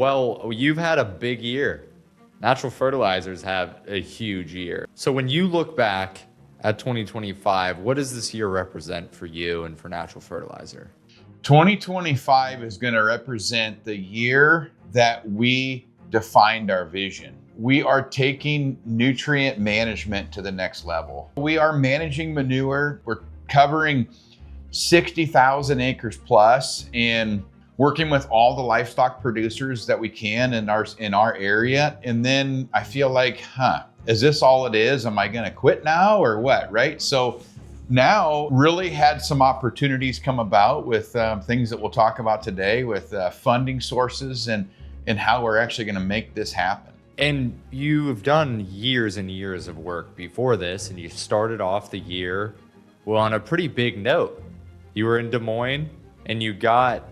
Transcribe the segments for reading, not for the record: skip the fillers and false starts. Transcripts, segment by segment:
Well, you've had a big year. Natural fertilizers have a huge year. So when you look back at 2025, what does this year represent for you and for natural fertilizer? 2025 is going to represent the year that we defined our vision. We are taking nutrient management to the next level. We are managing manure. We're covering 60,000 acres plus and working with all the livestock producers that we can in our area. And then I feel like, is this all it is? Am I going to quit now or what? Right? So now really had some opportunities come about with things that we'll talk about today with funding sources and how we're actually going to make this happen. And you've done years and years of work before this, and you started off the year on a pretty big note. You were in Des Moines and you got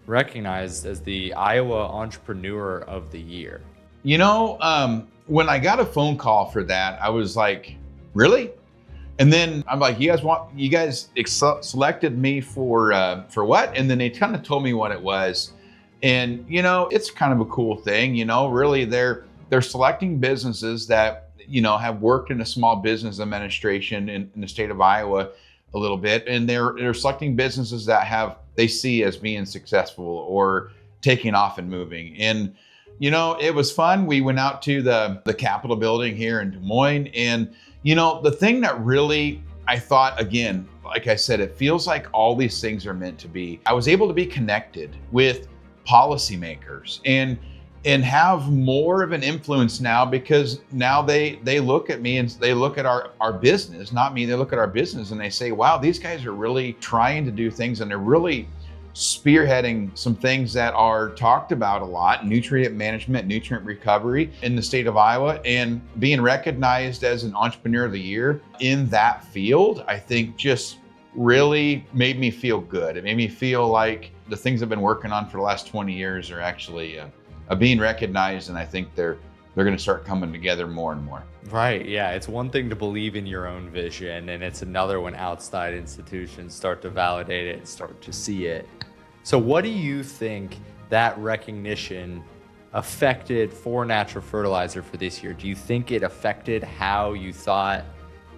recognized as the Iowa Entrepreneur of the Year. You know, when I got a phone call for that, I was like, really? And then I'm like, you guys selected me for what? And then they kind of told me what it was. And, you know, it's kind of a cool thing, you know, really they're selecting businesses that, you know, have worked in a small business administration in the state of Iowa a little bit. And they're selecting businesses that they see as being successful or taking off and moving. And, you know, it was fun. We went out to the Capitol building here in Des Moines. And, you know, the thing that really, I thought, again, like I said, it feels like all these things are meant to be. I was able to be connected with policymakers and have more of an influence now, because now they look at me and they look at our business, not me, they look at our business and they say, wow, these guys are really trying to do things and they're really spearheading some things that are talked about a lot: nutrient management, nutrient recovery in the state of Iowa, and being recognized as an Entrepreneur of the Year in that field, I think just really made me feel good. It made me feel like the things I've been working on for the last 20 years are actually being recognized, and I think they're going to start coming together more and more. Right. Yeah. It's one thing to believe in your own vision, and it's another when outside institutions start to validate it and start to see it. So what do you think that recognition affected for natural fertilizer for this year? Do you think it affected how you thought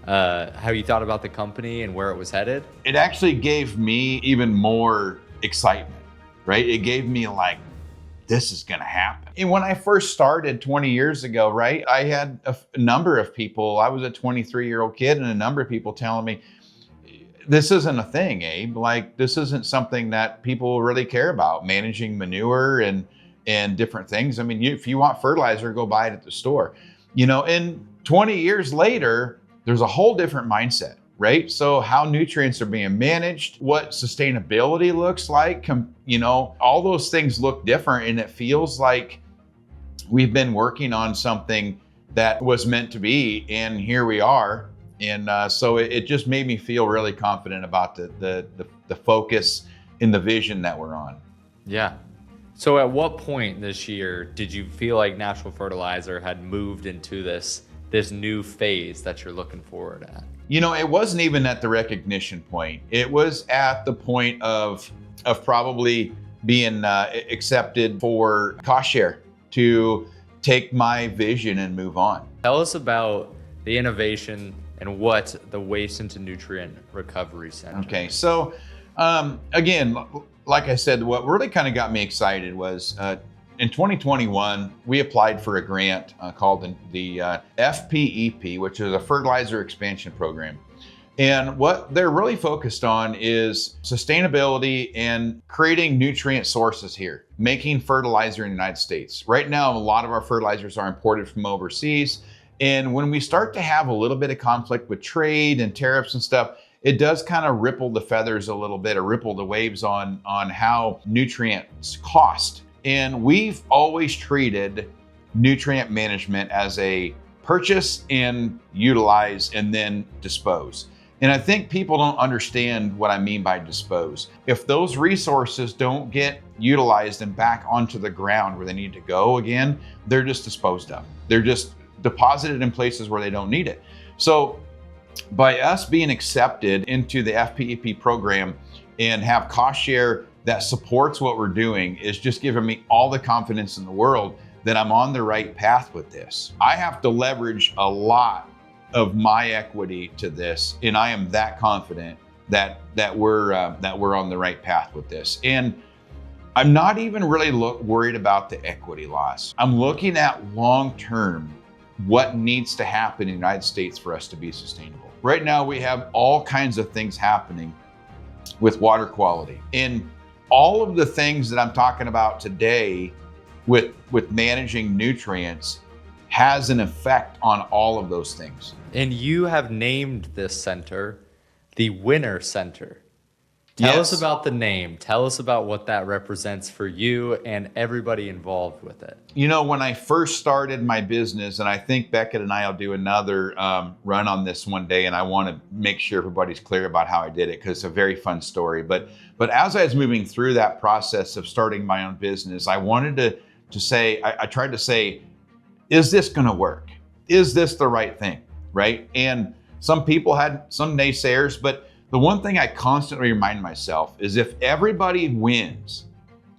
about the company and where it was headed? It actually gave me even more excitement, right? It gave me like, this is going to happen. And when I first started 20 years ago, right, I had a number of people, I was a 23-year-old kid, and a number of people telling me, this isn't a thing, Abe. Like, this isn't something that people really care about, managing manure and different things. I mean, if you want fertilizer, go buy it at the store. You know, and 20 years later, there's a whole different mindset, right? So how nutrients are being managed, what sustainability looks like, you know, all those things look different, and it feels like we've been working on something that was meant to be, and here we are. And so it just made me feel really confident about the focus and the vision that we're on. Yeah. So at what point this year did you feel like natural fertilizer had moved into this new phase that you're looking forward at? You know, it wasn't even at the recognition point. It was at the point of probably being accepted for cost share to take my vision and move on. Tell us about the innovation and what the Waste into Nutrient Recovery Center. Okay, so again, like I said, what really kind of got me excited was in 2021, we applied for a grant called the FPEP, which is a Fertilizer Expansion Program. And what they're really focused on is sustainability and creating nutrient sources here, making fertilizer in the United States. Right now, a lot of our fertilizers are imported from overseas. And when we start to have a little bit of conflict with trade and tariffs and stuff, it does kind of ripple the feathers a little bit, or ripple the waves on how nutrients cost. And we've always treated nutrient management as a purchase and utilize and then dispose. And I think people don't understand what I mean by dispose. If those resources don't get utilized and back onto the ground where they need to go again, they're just disposed of. They're just deposited in places where they don't need it. So by us being accepted into the FPEP program and have cost share that supports what we're doing is just giving me all the confidence in the world that I'm on the right path with this. I have to leverage a lot of my equity to this, and I am that confident that we're on the right path with this. And I'm not even really worried about the equity loss. I'm looking at long-term what needs to happen in the United States for us to be sustainable. Right now, we have all kinds of things happening with water quality. And all of the things that I'm talking about today with managing nutrients has an effect on all of those things. And you have named this center the Winner Center. Tell us about the name. Tell us about what that represents for you and everybody involved with it. You know, when I first started my business, and I think Beckett and I will do another run on this one day, and I want to make sure everybody's clear about how I did it because it's a very fun story. But as I was moving through that process of starting my own business, I wanted to say, I tried to say, is this going to work? Is this the right thing, right? And some people had some naysayers, but the one thing I constantly remind myself is if everybody wins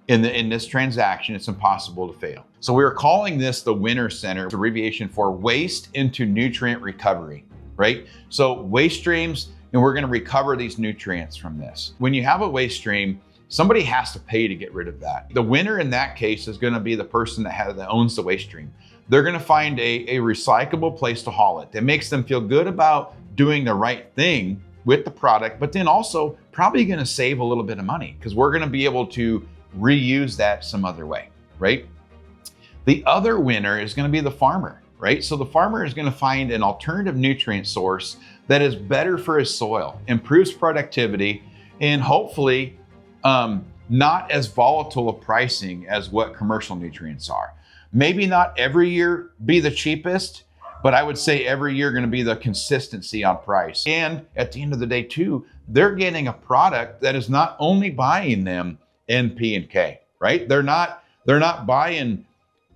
in this transaction, it's impossible to fail. So we were calling this the Winner Center, it's abbreviation for Waste into Nutrient Recovery, right? So waste streams, and we're gonna recover these nutrients from this. When you have a waste stream, somebody has to pay to get rid of that. The winner in that case is gonna be the person that owns the waste stream. They're gonna find a recyclable place to haul it that makes them feel good about doing the right thing with the product, but then also probably gonna save a little bit of money because we're gonna be able to reuse that some other way, right? The other winner is gonna be the farmer, right? So the farmer is gonna find an alternative nutrient source that is better for his soil, improves productivity, and hopefully not as volatile a pricing as what commercial nutrients are. Maybe not every year be the cheapest, but I would say every year going to be the consistency on price. And at the end of the day too, they're getting a product that is not only buying them N, P, and K, right? They're not buying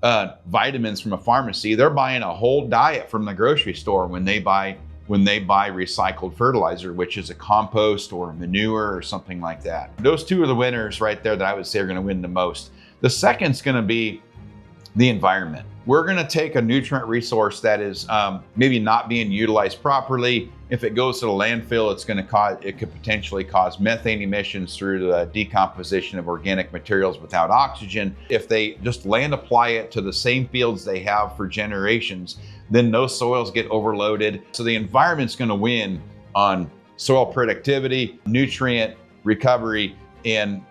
vitamins from a pharmacy. They're buying a whole diet from the grocery store when they buy recycled fertilizer, which is a compost or a manure or something like that. Those two are the winners right there that I would say are going to win the most. The second's going to be the environment. We're going to take a nutrient resource that is maybe not being utilized properly. If it goes to the landfill, it could potentially cause methane emissions through the decomposition of organic materials without oxygen. If they just land apply it to the same fields they have for generations, then those soils get overloaded. So the environment's going to win on soil productivity, nutrient recovery, and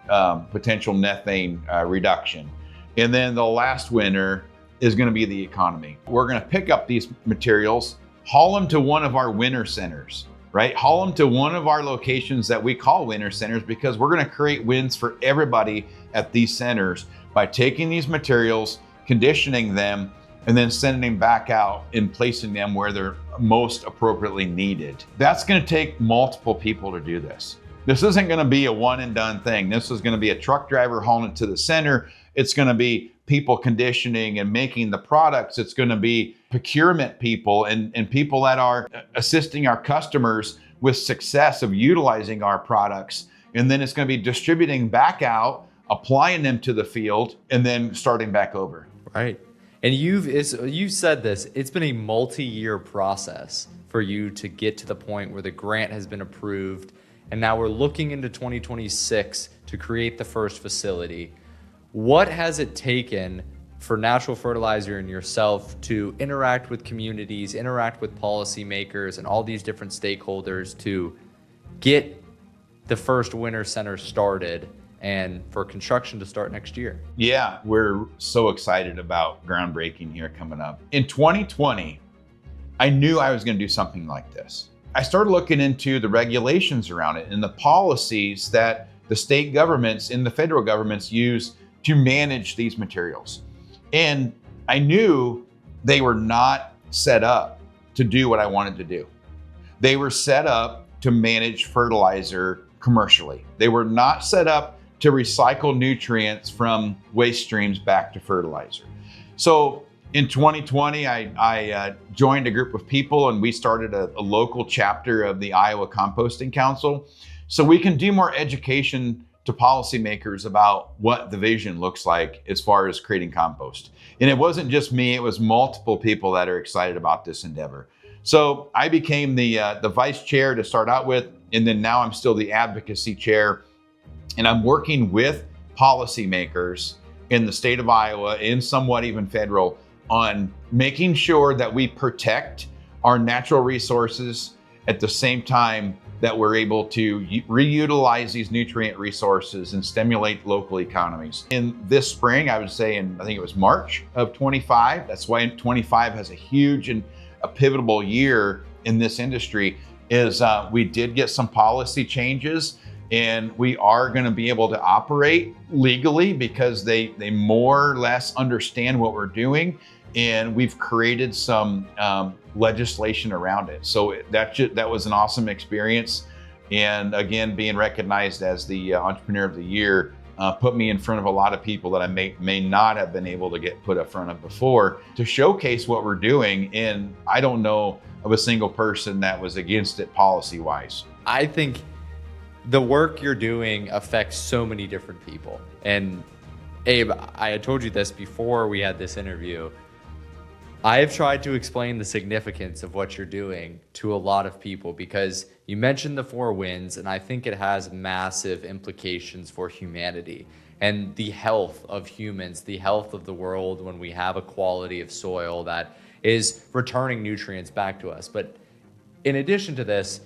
potential methane reduction. And then the last winner is going to be the economy. We're going to pick up these materials, haul them to one of our winner centers, right? Haul them to one of our locations that we call winner centers because we're going to create wins for everybody at these centers by taking these materials, conditioning them, and then sending them back out and placing them where they're most appropriately needed. That's going to take multiple people to do this. This isn't going to be a one and done thing. This is going to be a truck driver hauling it to the center. It's going to be people conditioning and making the products. It's going to be procurement people and people that are assisting our customers with success of utilizing our products. And then it's going to be distributing back out, applying them to the field, and then starting back over. Right. And you've said this, it's been a multi-year process for you to get to the point where the grant has been approved. And now we're looking into 2026 to create the first facility. What has it taken for Natural Fertilizer and yourself to interact with communities, interact with policymakers and all these different stakeholders to get the first Winner Center started and for construction to start next year? Yeah, we're so excited about groundbreaking here coming up. In 2020, I knew I was going to do something like this. I started looking into the regulations around it and the policies that the state governments and the federal governments use to manage these materials. And I knew they were not set up to do what I wanted to do. They were set up to manage fertilizer commercially. They were not set up to recycle nutrients from waste streams back to fertilizer. So in 2020, I joined a group of people and we started a local chapter of the Iowa Composting Council so we can do more education to policymakers about what the vision looks like as far as creating compost. And it wasn't just me, it was multiple people that are excited about this endeavor. So I became the vice chair to start out with, and then now I'm still the advocacy chair. And I'm working with policymakers in the state of Iowa and somewhat even federal on making sure that we protect our natural resources at the same time that we're able to reutilize these nutrient resources and stimulate local economies. In this spring, I would say I think it was March of 25, that's why 25 has a huge and a pivotal year in this industry, is we did get some policy changes, and we are going to be able to operate legally because they more or less understand what we're doing, and we've created some legislation around it. So that was an awesome experience, and again, being recognized as the Entrepreneur of the Year put me in front of a lot of people that I may not have been able to get put in front of before to showcase what we're doing. And I don't know of a single person that was against it policy-wise. I think the work you're doing affects so many different people. And Abe, I had told you this before we had this interview. I have tried to explain the significance of what you're doing to a lot of people because you mentioned the 4 winds, and I think it has massive implications for humanity and the health of humans, the health of the world when we have a quality of soil that is returning nutrients back to us. But in addition to this,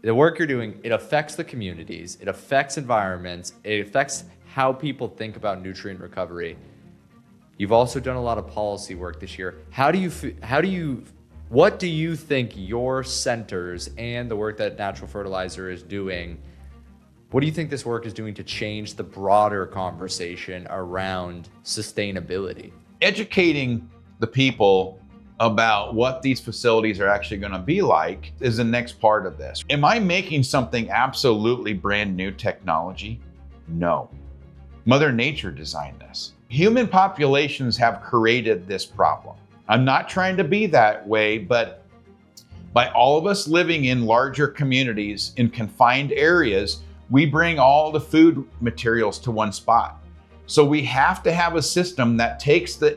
the work you're doing, it affects the communities, it affects environments, it affects how people think about nutrient recovery. You've also done a lot of policy work this year. What do you think your centers and the work that Natural Fertilizer is doing, what do you think this work is doing to change the broader conversation around sustainability? Educating the people about what these facilities are actually going to be like is the next part of this. Am I making something absolutely brand new technology? No. Mother Nature designed this. Human populations have created this problem. I'm not trying to be that way, but by all of us living in larger communities in confined areas, we bring all the food materials to one spot. So we have to have a system that takes the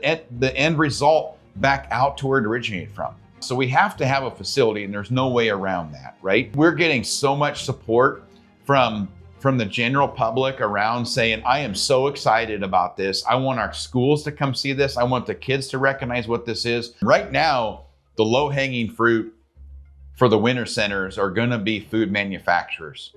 end result back out to where it originated from. So we have to have a facility, and there's no way around that, right? We're getting so much support from the general public around saying, I am so excited about this. I want our schools to come see this. I want the kids to recognize what this is. Right now, the low-hanging fruit for the winter centers are going to be food manufacturers.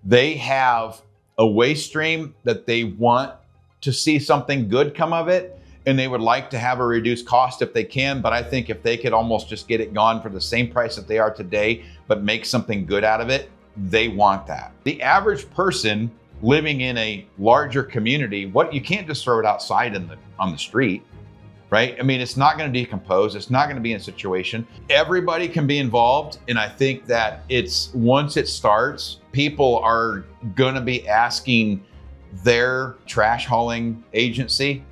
They have a waste stream that they want to see something good come of it, and they would like to have a reduced cost if they can. But I think if they could almost just get it gone for the same price that they are today, but make something good out of it, they want that. The average person living in a larger community, you can't just throw it outside on the street, right? I mean, it's not going to decompose. It's not going to be in a situation. Everybody can be involved. And I think that once it starts, people are going to be asking their trash hauling agency,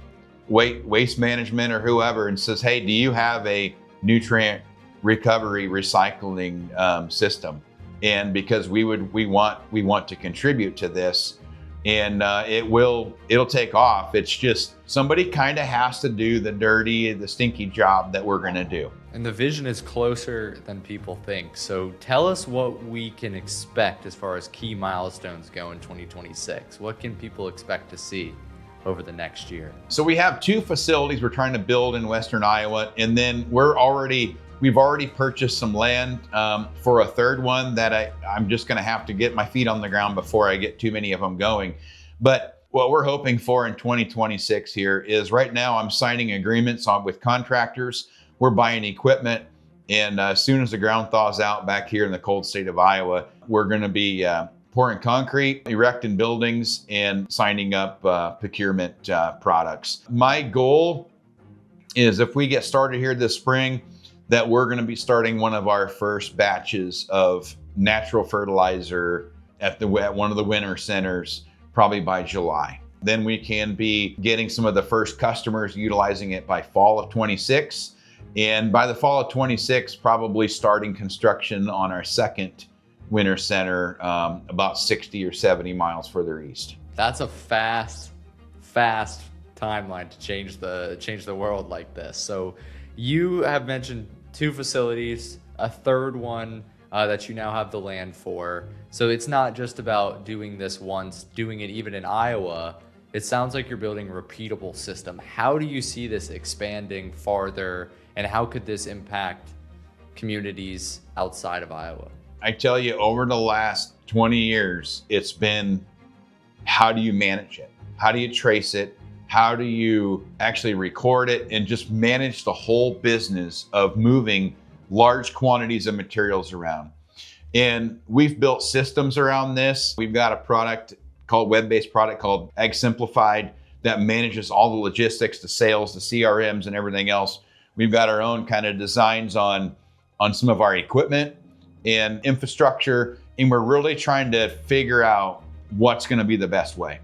waste management or whoever, and says, hey, do you have a nutrient recovery recycling system? And because we want to contribute to this, and it'll take off. It's just somebody kind of has to do the stinky job that we're going to do. And the vision is closer than people think. So tell us what we can expect as far as key milestones go in 2026. What can people expect to see over the next year? So we have 2 facilities we're trying to build in Western Iowa, and then we've already purchased some land for a 3rd one that I'm just going to have to get my feet on the ground before I get too many of them going. But what we're hoping for in 2026 here is, right now I'm signing agreements with contractors. We're buying equipment, and as soon as the ground thaws out back here in the cold state of Iowa, we're going to be pouring concrete, erecting buildings, and signing up procurement products. My goal is, if we get started here this spring, that we're going to be starting one of our first batches of natural fertilizer at one of the winter centers probably by July. Then we can be getting some of the first customers utilizing it by fall of 26. And by the fall of 26, probably starting construction on our 2nd winter center about 60 or 70 miles further east. That's a fast timeline to change the world like this. So you have mentioned 2 facilities, a third one that you now have the land for. So it's not just about doing this once, doing it even in Iowa. It sounds like you're building a repeatable system. How do you see this expanding farther, and how could this impact communities outside of Iowa? I tell you, over the last 20 years, it's been, how do you manage it? How do you trace it? How do you actually record it and just manage the whole business of moving large quantities of materials around? And we've built systems around this. We've got a product called web-based product called Ag Simplified that manages all the logistics, the sales, the CRMs, and everything else. We've got our own kind of designs on some of our equipment and infrastructure, and we're really trying to figure out what's going to be the best way.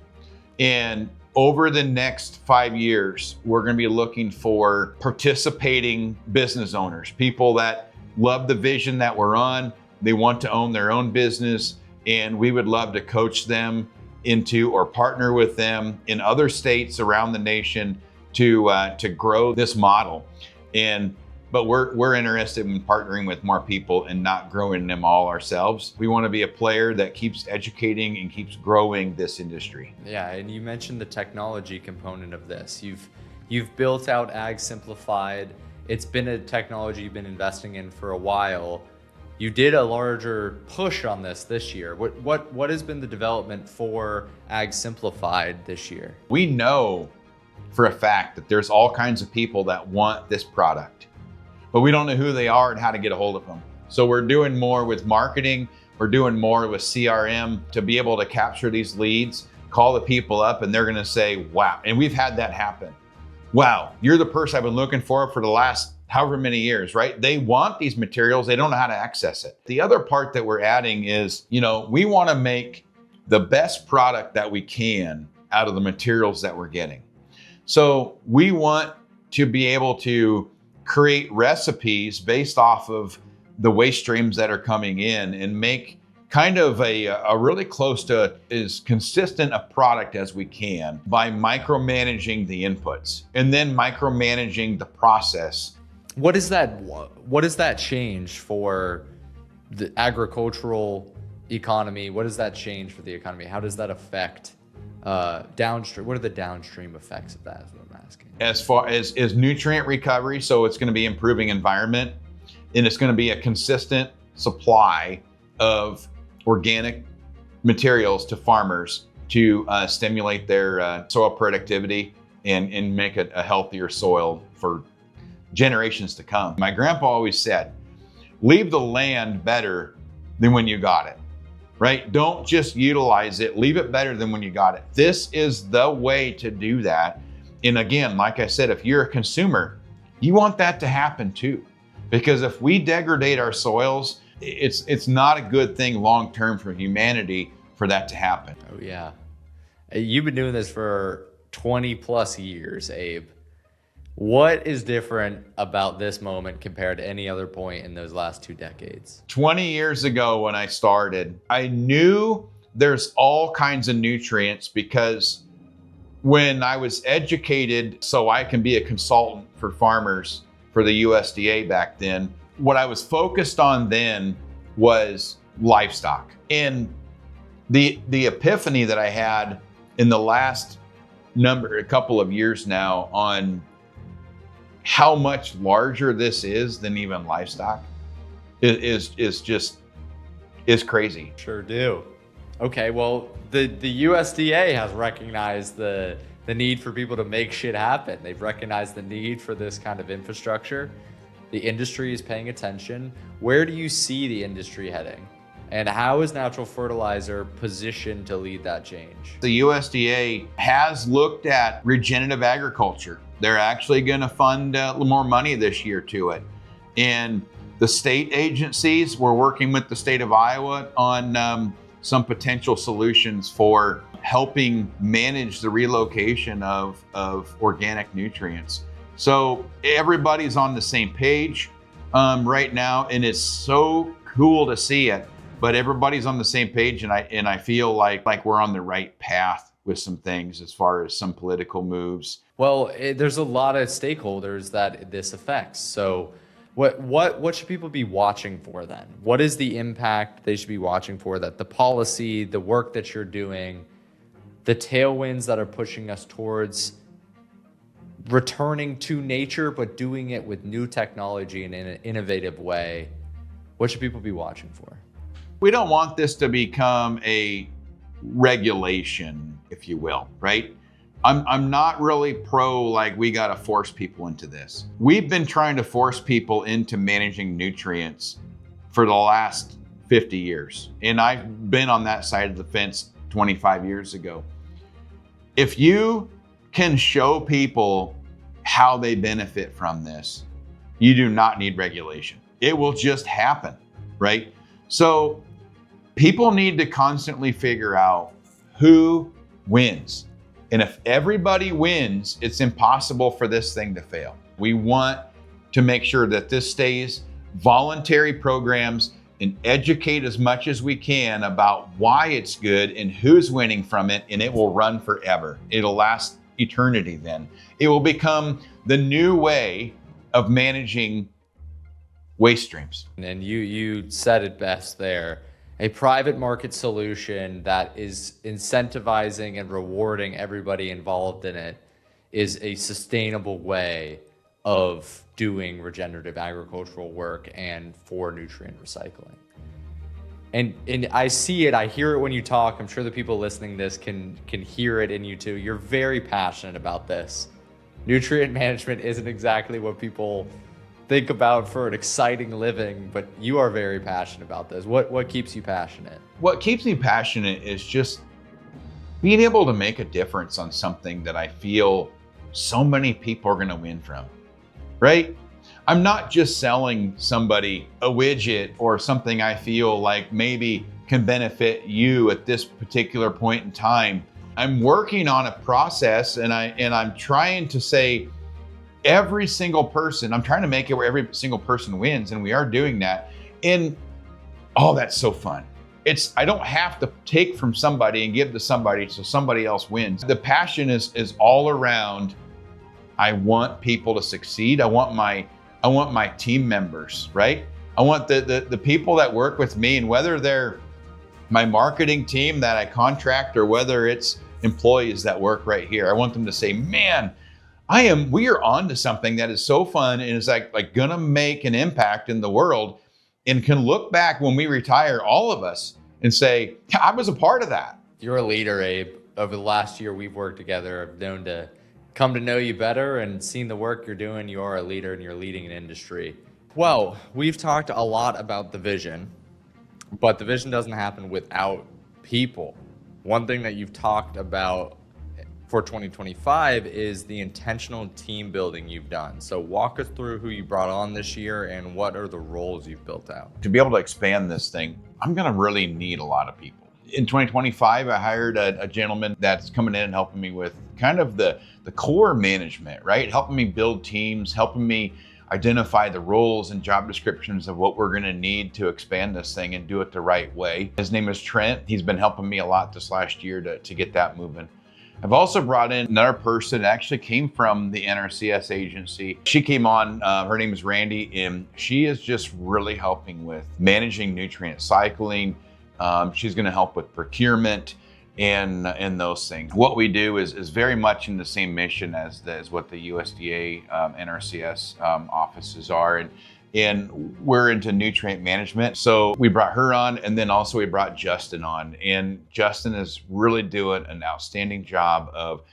And over the next 5 years, we're going to be looking for participating business owners, people that love the vision that we're on. They want to own their own business, and we would love to coach them into or partner with them in other states around the nation to grow this model. But we're interested in partnering with more people and not growing them all ourselves. We want to be a player that keeps educating and keeps growing this industry. Yeah, and you mentioned the technology component of this. You've built out Ag Simplified. It's been a technology you've been investing in for a while. You did a larger push on this year. What has been the development for Ag Simplified this year? We know for a fact that there's all kinds of people that want this product, but we don't know who they are and how to get a hold of them. So we're doing more with marketing. We're doing more with CRM to be able to capture these leads, call the people up, and they're going to say, wow. And we've had that happen. Wow, you're the person I've been looking for the last however many years, right? They want these materials. They don't know how to access it. The other part that we're adding is, we want to make the best product that we can out of the materials that we're getting. So we want to be able to create recipes based off of the waste streams that are coming in and make kind of a really close to as consistent a product as we can by micromanaging the inputs and then micromanaging the process. What does that change for the agricultural economy? What does that change for the economy? How does that affect downstream? What are the downstream effects of that is what I'm asking. As far as nutrient recovery, so it's going to be improving environment, and it's going to be a consistent supply of organic materials to farmers to stimulate their soil productivity and make it a healthier soil for generations to come. My grandpa always said, leave the land better than when you got it, right? Don't just utilize it, leave it better than when you got it. This is the way to do that. And again, like I said, if you're a consumer, you want that to happen too. Because if we degrade our soils, it's not a good thing long-term for humanity for that to happen. Oh yeah. You've been doing this for 20 plus years, Abe. What is different about this moment compared to any other point in those last 2 decades? 20 years ago when I started, I knew there's all kinds of nutrients because when I was educated so I can be a consultant for farmers for the USDA back then, what I was focused on then was livestock. And the epiphany that I had in the last a couple of years now on how much larger this is than even livestock is crazy. Sure do. Okay, well, the USDA has recognized the need for people to make shit happen. They've recognized the need for this kind of infrastructure. The industry is paying attention. Where do you see the industry heading? And how is Natural Fertilizer positioned to lead that change? The USDA has looked at regenerative agriculture. They're actually going to fund more money this year to it. And the state agencies, we're working with the state of Iowa on some potential solutions for helping manage the relocation of organic nutrients. So everybody's on the same page right now, and it's so cool to see it. But everybody's on the same page, and I feel like we're on the right path with some things as far as some political moves. Well, there's a lot of stakeholders that this affects. So what should people be watching for then? What is the impact they should be watching for, that the policy, the work that you're doing, the tailwinds that are pushing us towards returning to nature, but doing it with new technology and in an innovative way? What should people be watching for? We don't want this to become a regulation, if you will, right? I'm not really pro, like, we got to force people into this. We've been trying to force people into managing nutrients for the last 50 years. And I've been on that side of the fence 25 years ago. If you can show people how they benefit from this, you do not need regulation. It will just happen, right? So people need to constantly figure out who wins. And if everybody wins, it's impossible for this thing to fail. We want to make sure that this stays voluntary programs and educate as much as we can about why it's good and who's winning from it, and it will run forever. It'll last eternity then. It will become the new way of managing waste streams. And you said it best there. A private market solution that is incentivizing and rewarding everybody involved in it is a sustainable way of doing regenerative agricultural work and for nutrient recycling. And I see it, I hear it when you talk. I'm sure the people listening to this can hear it in you too. You're very passionate about this. Nutrient management isn't exactly what people think about for an exciting living, but you are very passionate about this. What keeps you passionate? What keeps me passionate is just being able to make a difference on something that I feel so many people are going to win from, right? I'm not just selling somebody a widget or something I feel like maybe can benefit you at this particular point in time. I'm working on a process, and I'm trying to say, every single person, I'm trying to make it where every single person wins, and we are doing that. And oh, that's so fun. I don't have to take from somebody and give to somebody so somebody else wins. The passion is all around. I want people to succeed. I want my team members, right? I want the people that work with me, and whether they're my marketing team that I contract or whether it's employees that work right here, I want them to say, man, we are on to something that is so fun and is like gonna make an impact in the world, and can look back when we retire, all of us, and say, I was a part of that. You're a leader, Abe. Over the last year we've worked together, I've come to know you better and seen the work you're doing. You are a leader and you're leading an industry. Well, we've talked a lot about the vision, but the vision doesn't happen without people. One thing that you've talked about for 2025 is the intentional team building you've done. So walk us through who you brought on this year and what are the roles you've built out. To be able to expand this thing, I'm gonna really need a lot of people. In 2025, I hired a gentleman that's coming in and helping me with kind of the core management, right? Helping me build teams, helping me identify the roles and job descriptions of what we're gonna need to expand this thing and do it the right way. His name is Trent. He's been helping me a lot this last year to get that moving. I've also brought in another person that actually came from the NRCS agency. She came on, her name is Randy, and she is just really helping with managing nutrient cycling. She's gonna help with procurement and those things. What we do is very much in the same mission as what the USDA NRCS offices are. And we're into nutrient management. So we brought her on, and then also we brought Justin on. And Justin is really doing an outstanding job of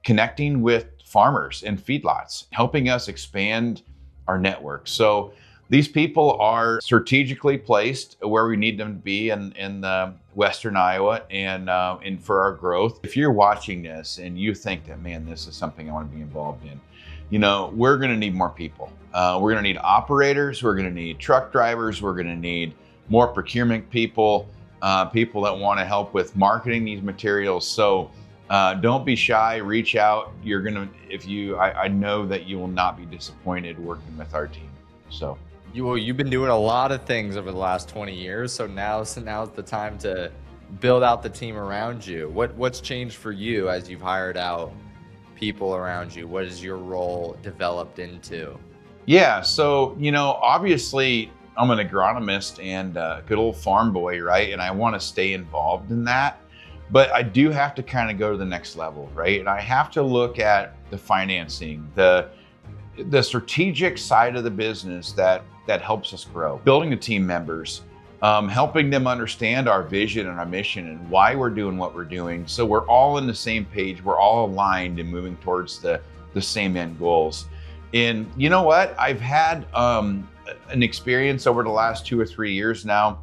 connecting with farmers and feedlots, helping us expand our network. So these people are strategically placed where we need them to be in Western Iowa and for our growth. If you're watching this and you think that, man, this is something I want to be involved in, we're going to need more people. We're going to need operators. We're going to need truck drivers. We're going to need more procurement people, people that want to help with marketing these materials. So don't be shy. Reach out. I know that you will not be disappointed working with our team. So you've been doing a lot of things over the last 20 years. So now's the time to build out the team around you. What's changed for you as you've hired out people around you? What is your role developed into? Yeah, so, obviously I'm an agronomist and a good old farm boy, right? And I want to stay involved in that. But I do have to kind of go to the next level, right? And I have to look at the financing, the strategic side of the business that helps us grow, building the team members, helping them understand our vision and our mission and why we're doing what we're doing. So we're all on the same page, we're all aligned and moving towards the same end goals. And you know what? I've had an experience over the last 2 or 3 years now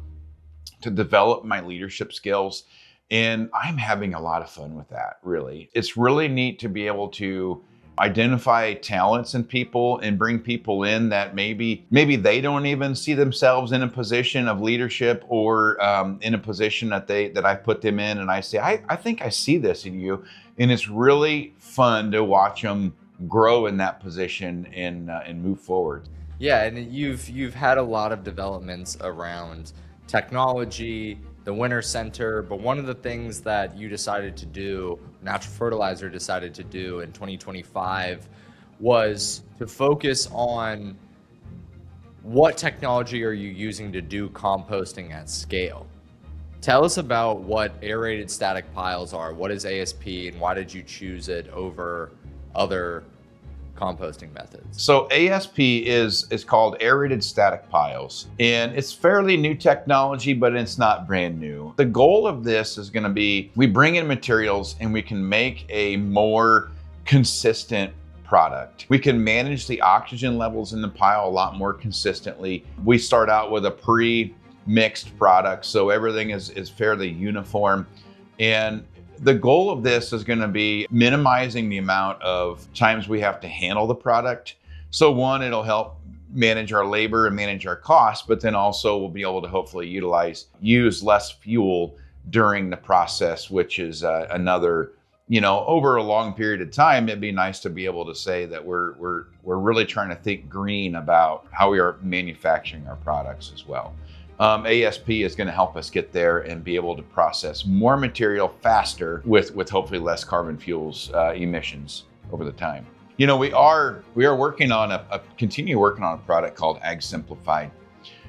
to develop my leadership skills. And I'm having a lot of fun with that, really. It's really neat to be able to identify talents in people and bring people in that maybe they don't even see themselves in a position of leadership or in a position that I put them in. And I say, I think I see this in you. And it's really fun to watch them grow in that position and move forward. Yeah, and you've had a lot of developments around technology, the Winter Center, but one of the things that you decided to do, Natural Fertilizer decided to do in 2025, was to focus on what technology are you using to do composting at scale. Tell us about what aerated static piles are, what is ASP, and why did you choose it over other composting methods? So ASP is called aerated static piles, and it's fairly new technology, but it's not brand new. The goal of this is going to be, we bring in materials and we can make a more consistent product. We can manage the oxygen levels in the pile a lot more consistently. We start out with a pre-mixed product, so everything is fairly uniform. And the goal of this is going to be minimizing the amount of times we have to handle the product. So one, it'll help manage our labor and manage our costs, but then also we'll be able to hopefully use less fuel during the process, which is another, over a long period of time, it'd be nice to be able to say that we're really trying to think green about how we are manufacturing our products as well. ASP is going to help us get there and be able to process more material faster with hopefully less carbon fuels emissions over the time. We are working on continue working on a product called Ag Simplified.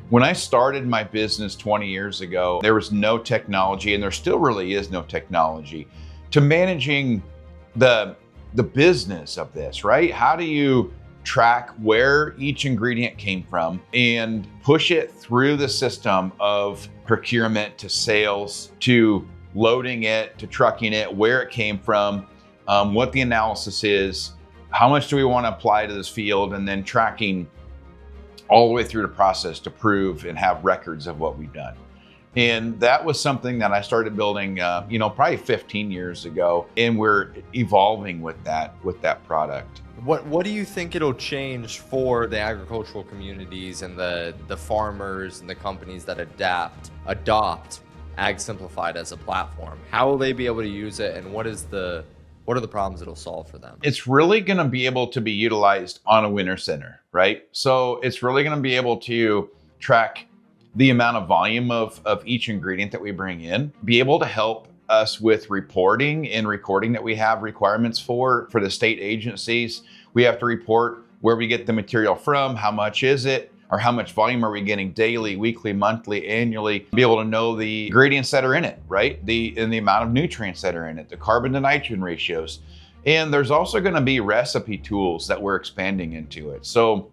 When I started my business 20 years ago, there was no technology, and there still really is no technology to managing the business of this, right? How do you track where each ingredient came from and push it through the system of procurement to sales, to loading it, to trucking it, where it came from, what the analysis is, how much do we want to apply to this field, and then tracking all the way through the process to prove and have records of what we've done. And that was something that I started building, probably 15 years ago, and we're evolving with that product. What do you think it'll change for the agricultural communities and the farmers and the companies that adopt Ag Simplified as a platform? How will they be able to use it, and what are the problems it'll solve for them? It's really going to be able to be utilized on a Winter Center, right? So it's really going to be able to track the amount of volume of each ingredient that we bring in, be able to help us with reporting and recording that we have requirements for the state agencies. We have to report where we get the material from, how much is it, or how much volume are we getting daily, weekly, monthly, annually. Be able to know the ingredients that are in it, right? And the amount of nutrients that are in it, the carbon to nitrogen ratios. And there's also going to be recipe tools that we're expanding into it. So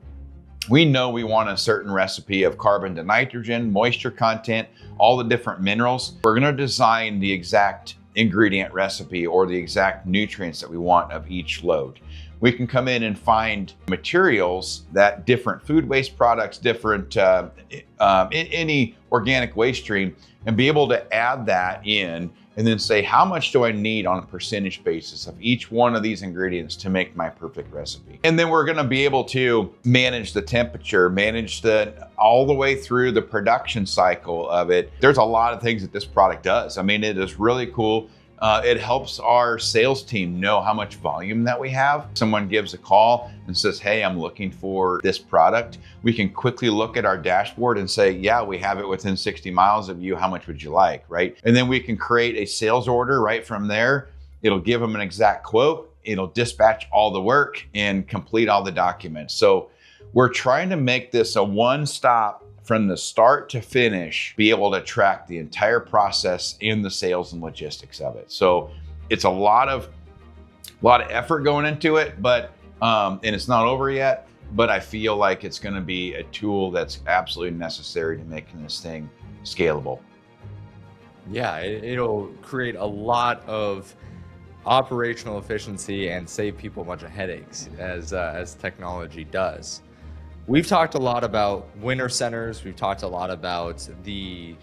we know we want a certain recipe of carbon to nitrogen, moisture content, all the different minerals. We're going to design the exact ingredient recipe or the exact nutrients that we want of each load. We can come in and find materials that different food waste products, different any organic waste stream, and be able to add that in and then say, how much do I need on a percentage basis of each one of these ingredients to make my perfect recipe? And then we're going to be able to manage the temperature, manage all the way through the production cycle of it. There's a lot of things that this product does. I mean, it is really cool. It helps our sales team know how much volume that we have. Someone gives a call and says, hey, I'm looking for this product. We can quickly look at our dashboard and say, yeah, we have it within 60 miles of you. How much would you like, right? And then we can create a sales order right from there. It'll give them an exact quote. It'll dispatch all the work and complete all the documents. So we're trying to make this a one-stop from the start to finish, be able to track the entire process in the sales and logistics of it. So it's a lot of effort going into it, but and it's not over yet, but I feel like it's going to be a tool that's absolutely necessary to making this thing scalable. Yeah, it'll create a lot of operational efficiency and save people a bunch of headaches as technology does. We've talked a lot about winter centers. We've talked a lot about the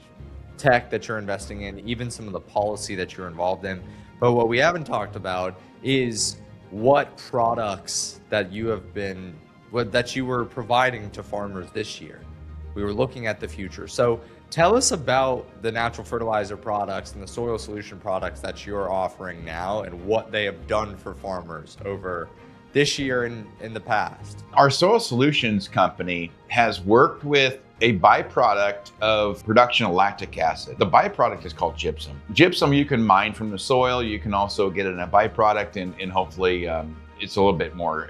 tech that you're investing in, even some of the policy that you're involved in. But what we haven't talked about is what products that you were providing to farmers this year. We were looking at the future. So tell us about the natural fertilizer products and the soil solution products that you're offering now and what they have done for farmers over this year and in the past. Our soil solutions company has worked with a byproduct of production of lactic acid. The byproduct is called gypsum. Gypsum you can mine from the soil. You can also get it in a byproduct, and hopefully it's a little bit more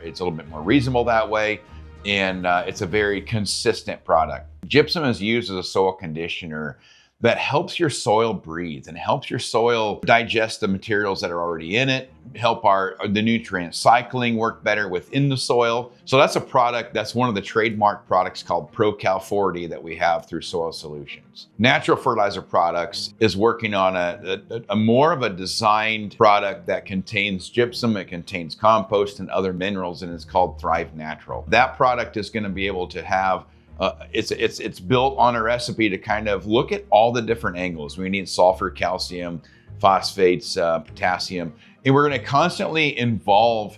reasonable that way. And it's a very consistent product. Gypsum is used as a soil conditioner that helps your soil breathe and helps your soil digest the materials that are already in it, help the nutrient cycling work better within the soil. So that's a product, that's one of the trademark products called ProCal 40 that we have through Soil Solutions. Natural Fertilizer Products is working on a more of a designed product that contains gypsum, it contains compost and other minerals, and it's called Thrive Natural. That product is going to be able to have it's built on a recipe to kind of look at all the different angles. We need sulfur, calcium, phosphates, potassium, and we're going to constantly evolve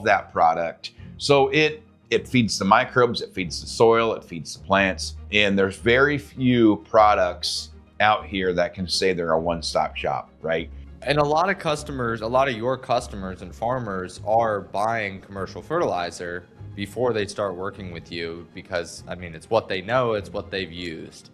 that product. So it feeds the microbes, it feeds the soil, it feeds the plants, and there's very few products out here that can say they're a one-stop shop, right? And a lot of your customers and farmers are buying commercial fertilizer before they start working with you because, I mean, it's what they know, it's what they've used.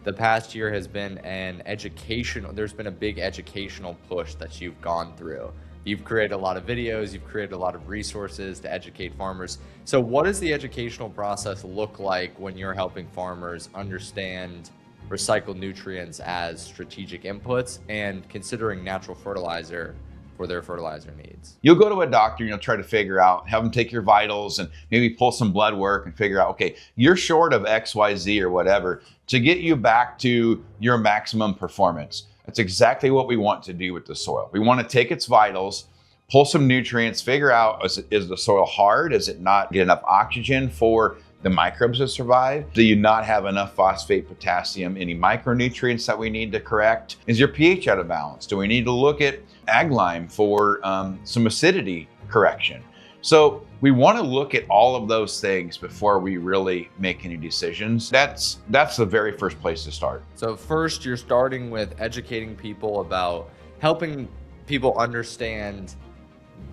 The past year has been there's been a big educational push that you've gone through. You've created a lot of videos, you've created a lot of resources to educate farmers. So what does the educational process look like when you're helping farmers understand recycled nutrients as strategic inputs and considering natural fertilizer for their fertilizer needs? You'll go to a doctor and you'll try to figure out, have them take your vitals and maybe pull some blood work and figure out, okay, you're short of XYZ or whatever to get you back to your maximum performance. That's exactly what we want to do with the soil. We want to take its vitals, pull some nutrients, figure out, is the soil hard? Does it not get enough oxygen for the microbes to survive? Do you not have enough phosphate, potassium, any micronutrients that we need to correct? Is your pH out of balance? Do we need to look at ag lime for some acidity correction? So we want to look at all of those things before we really make any decisions. That's the very first place to start. So first, you're starting with educating people about helping people understand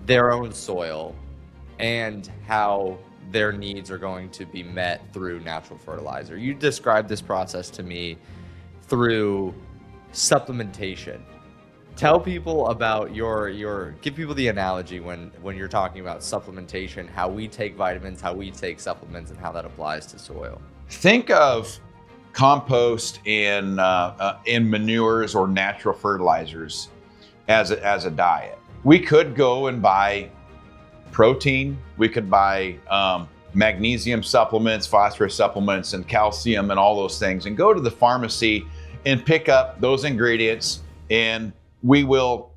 their own soil and how their needs are going to be met through natural fertilizer. You described this process to me through supplementation. Tell people about give people the analogy when you're talking about supplementation, how we take vitamins, how we take supplements, and how that applies to soil. Think of compost and manures or natural fertilizers as a diet. We could go and buy protein, we could buy magnesium supplements, phosphorus supplements, and calcium and all those things, and go to the pharmacy and pick up those ingredients, and we will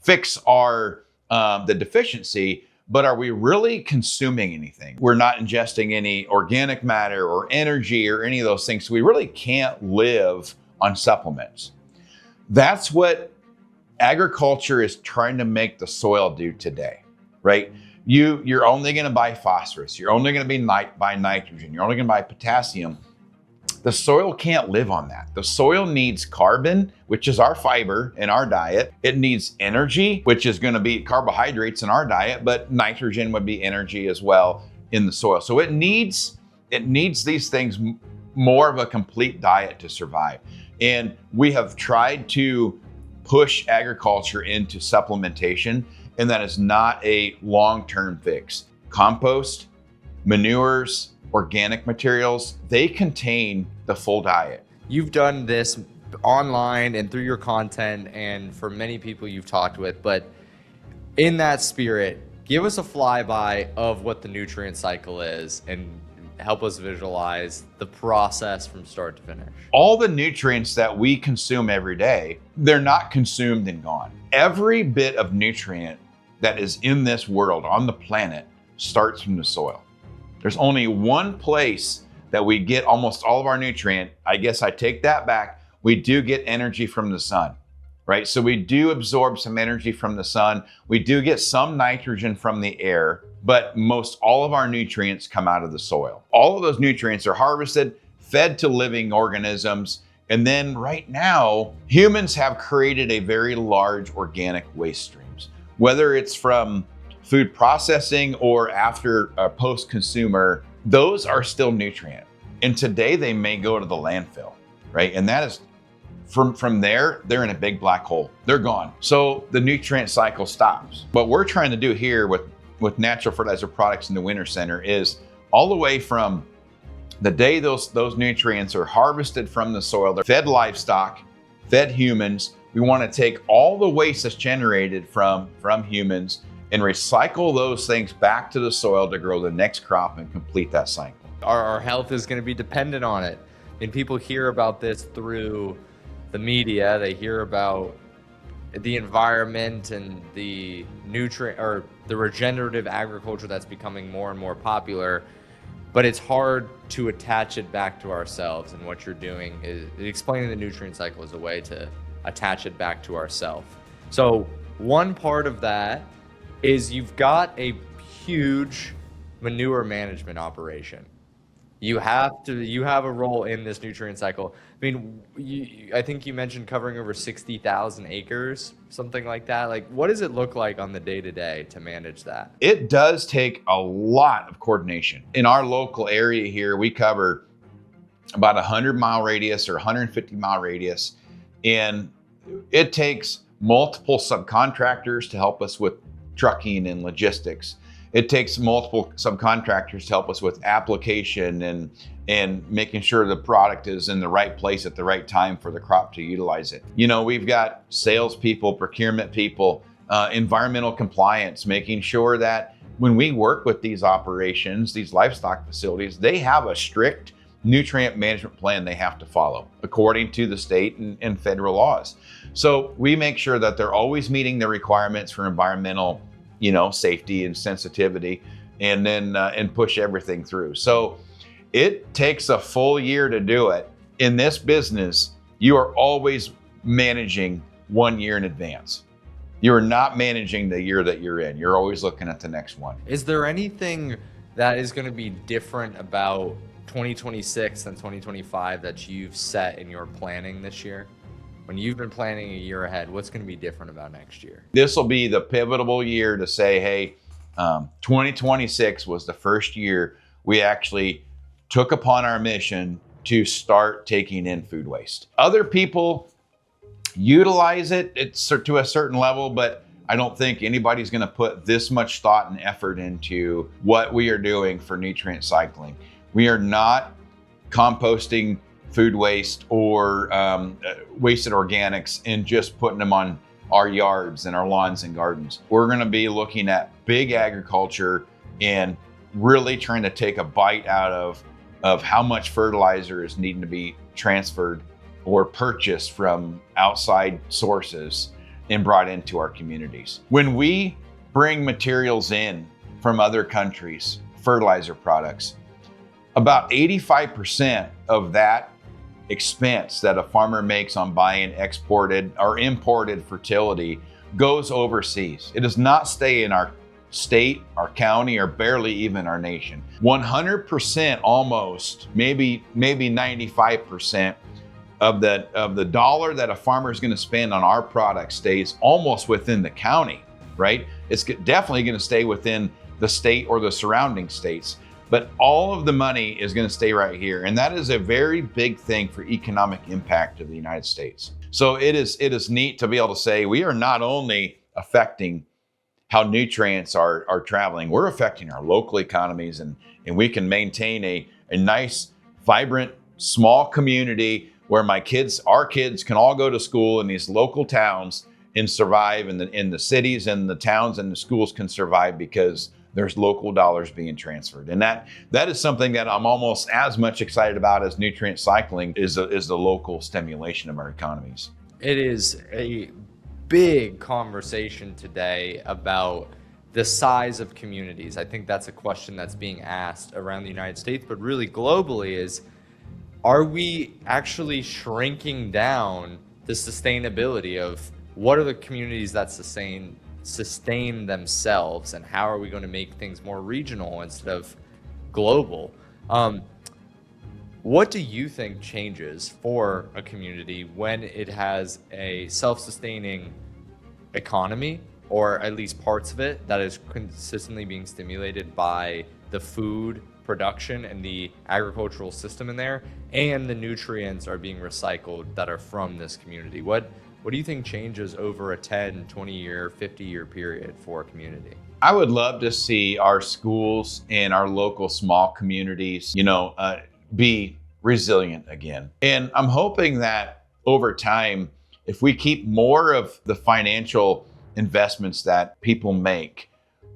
fix our the deficiency. But are we really consuming anything? We're not ingesting any organic matter or energy or any of those things, so we really can't live on supplements. That's what agriculture is trying to make the soil do today, right? You're only going to buy phosphorus. You're only going to buy nitrogen. You're only going to buy potassium. The soil can't live on that. The soil needs carbon, which is our fiber in our diet. It needs energy, which is going to be carbohydrates in our diet, but nitrogen would be energy as well in the soil. So it needs these things, more of a complete diet to survive. And we have tried to push agriculture into supplementation, and that is not a long-term fix. Compost, manures, organic materials, they contain the full diet. You've done this online and through your content and for many people you've talked with, but in that spirit, give us a flyby of what the nutrient cycle is and help us visualize the process from start to finish. All the nutrients that we consume every day, they're not consumed and gone. Every bit of nutrient that is in this world, on the planet, starts from the soil. There's only one place that we get almost all of our nutrient. I guess I take that back. We do get energy from the sun, right? So we do absorb some energy from the sun. We do get some nitrogen from the air, but most all of our nutrients come out of the soil. All of those nutrients are harvested, fed to living organisms. And then right now, humans have created a very large organic waste streams, whether it's from food processing or after post-consumer, those are still nutrient. And today they may go to the landfill, right? And that is, from there, they're in a big black hole. They're gone. So the nutrient cycle stops. What we're trying to do here with Natural Fertilizer products in the Winter Center is all the way from the day those nutrients are harvested from the soil, they're fed livestock, fed humans. We want to take all the waste that's generated from humans and recycle those things back to the soil to grow the next crop and complete that cycle. Our health is going to be dependent on it. And people hear about this through the media. They hear about the environment and the nutrient or the regenerative agriculture that's becoming more and more popular. But it's hard to attach it back to ourselves. And what you're doing is explaining the nutrient cycle as a way to attach it back to ourselves. So one part of that is you've got a huge manure management operation. You have a role in this nutrient cycle. I mean, I think you mentioned covering over 60,000 acres, something like that. Like, what does it look like on the day-to-day to manage that? It does take a lot of coordination. In our local area here, we cover about 100-mile radius or 150-mile radius, and it takes multiple subcontractors to help us with trucking and logistics. It takes multiple subcontractors to help us with application and making sure the product is in the right place at the right time for the crop to utilize it. You know, we've got salespeople, procurement people, environmental compliance, making sure that when we work with these operations, these livestock facilities, they have a strict nutrient management plan they have to follow according to the state and federal laws. So we make sure that they're always meeting the requirements for environmental, safety and sensitivity, and then and push everything through. So it takes a full year to do it. In this business, you are always managing 1 year in advance. You're not managing the year that you're in. You're always looking at the next one. Is there anything that is going to be different about 2026 and 2025 that you've set in your planning this year? When you've been planning a year ahead, what's going to be different about next year? This will be the pivotal year to say, hey, 2026 was the first year we actually took upon our mission to start taking in food waste. Other people utilize it to a certain level, but I don't think anybody's going to put this much thought and effort into what we are doing for nutrient cycling. We are not composting food waste or wasted organics and just putting them on our yards and our lawns and gardens. We're going to be looking at big agriculture and really trying to take a bite out of how much fertilizer is needing to be transferred or purchased from outside sources and brought into our communities. When we bring materials in from other countries, fertilizer products, about 85% of that expense that a farmer makes on buying exported or imported fertility goes overseas. It does not stay in our state, our county, or barely even our nation. 100% almost, maybe 95% of the dollar that a farmer is going to spend on our product stays almost within the county, right? It's definitely going to stay within the state or the surrounding states, but all of the money is going to stay right here. And that is a very big thing for economic impact of the United States. So it is neat to be able to say we are not only affecting how nutrients are traveling, we're affecting our local economies, and we can maintain a nice, vibrant, small community where our kids can all go to school in these local towns and survive, in the cities and the towns and the schools can survive because there's local dollars being transferred. And that is something that I'm almost as much excited about as nutrient cycling is the local stimulation of our economies. It is a big conversation today about the size of communities. I think that's a question that's being asked around the United States, but really globally is, are we actually shrinking down the sustainability of what are the communities that sustain themselves, and how are we going to make things more regional instead of global? What do you think changes for a community when it has a self-sustaining economy, or at least parts of it, that is consistently being stimulated by the food production and the agricultural system in there, and the nutrients are being recycled that are from this community? What do you think changes over a 10, 20-year, 50-year period for a community? I would love to see our schools and our local small communities, be resilient again. And I'm hoping that over time, if we keep more of the financial investments that people make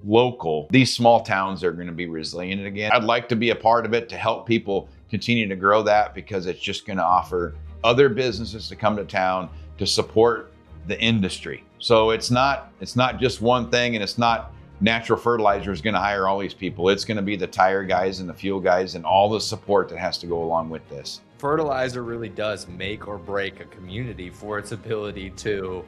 local, these small towns are going to be resilient again. I'd like to be a part of it to help people continue to grow that, because it's just going to offer other businesses to come to town to support the industry. So it's not just one thing, and it's not Natural Fertilizer is going to hire all these people. It's going to be the tire guys and the fuel guys and all the support that has to go along with this. Fertilizer really does make or break a community for its ability to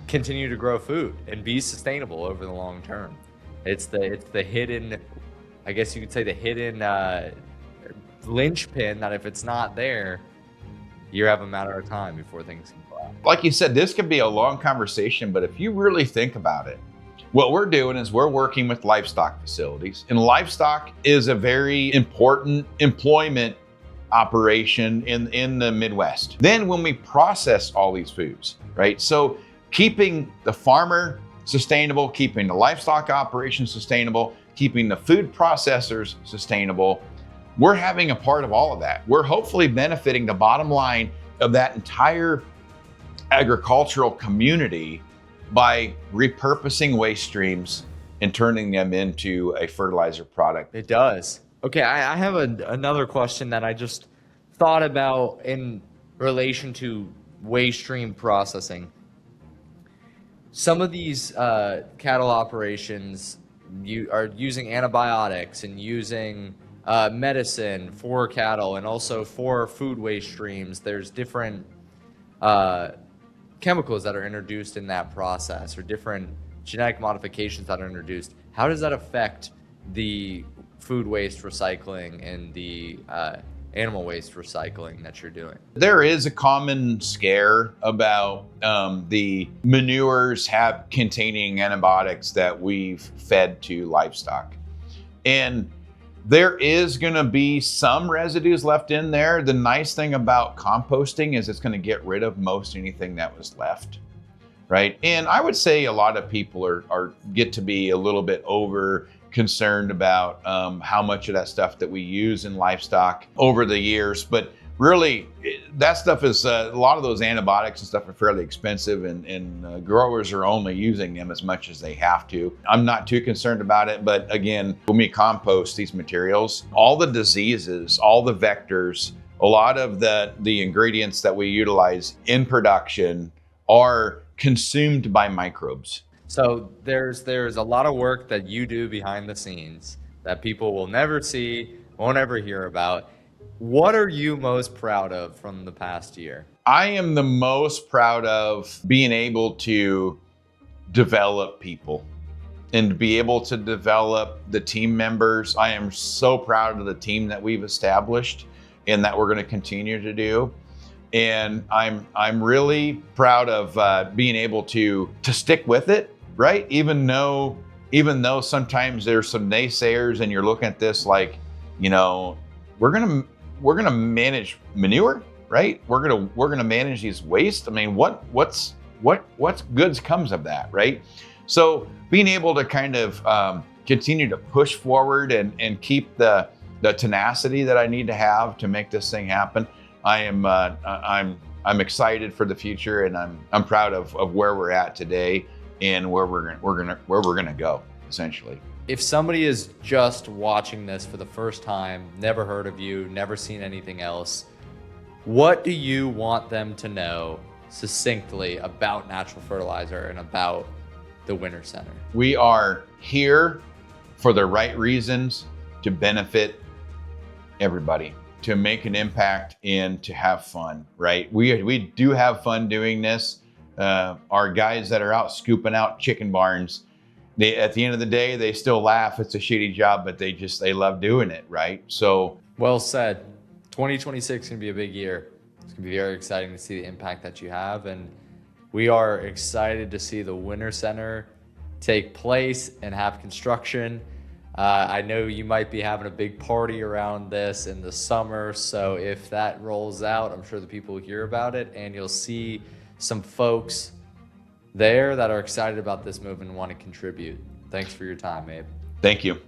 continue to grow food and be sustainable over the long term. It's the hidden, I guess you could say, the hidden linchpin that if it's not there, you have a matter of time before things can go out. Like you said, this could be a long conversation, but if you really think about it, what we're doing is we're working with livestock facilities, and livestock is a very important employment operation in the Midwest. Then when we process all these foods, right? So keeping the farmer sustainable, keeping the livestock operation sustainable, keeping the food processors sustainable, we're having a part of all of that. We're hopefully benefiting the bottom line of that entire agricultural community by repurposing waste streams and turning them into a fertilizer product. It does. Okay, I have another question that I just thought about in relation to waste stream processing. Some of these cattle operations are using antibiotics and using medicine for cattle, and also for food waste streams. There's different chemicals that are introduced in that process, or different genetic modifications that are introduced. How does that affect the food waste recycling and the animal waste recycling that you're doing? There is a common scare about the manures containing antibiotics that we've fed to livestock. And there is going to be some residues left in there. The nice thing about composting is it's going to get rid of most anything that was left, right? And I would say a lot of people get to be a little bit over concerned about how much of that stuff that we use in livestock over the years. But really, that stuff is, a lot of those antibiotics and stuff are fairly expensive, and growers are only using them as much as they have to. I'm not too concerned about it, but again, when we compost these materials, all the diseases, all the vectors, a lot of the ingredients that we utilize in production are consumed by microbes. So there's a lot of work that you do behind the scenes that people will never see, won't ever hear about. What are you most proud of from the past year? I am the most proud of being able to develop people and to be able to develop the team members. I am so proud of the team that we've established and that we're going to continue to do. And I'm really proud of being able to stick with it, right? Even though sometimes there's some naysayers and you're looking at this like, you know, we're gonna manage manure, right? We're gonna manage these waste. I mean, what goods comes of that, right? So being able to kind of continue to push forward and keep the tenacity that I need to have to make this thing happen. I'm excited for the future, and I'm proud of where we're at today and where we're gonna go, essentially. If somebody is just watching this for the first time, never heard of you, never seen anything else, what do you want them to know succinctly about Natural Fertilizer and about the Winter Center? We are here for the right reasons, to benefit everybody, to make an impact, and to have fun, right? We do have fun doing this. Our guys that are out scooping out chicken barns, at the end of the day, they still laugh. It's a shitty job, but they love doing it, right? So well said. 2026 is going to be a big year. It's going to be very exciting to see the impact that you have, and we are excited to see the Winter Center take place and have construction. I know you might be having a big party around this in the summer, so if that rolls out, I'm sure the people will hear about it, and you'll see some folks there that are excited about this move and want to contribute. Thanks for your time, Abe. Thank you.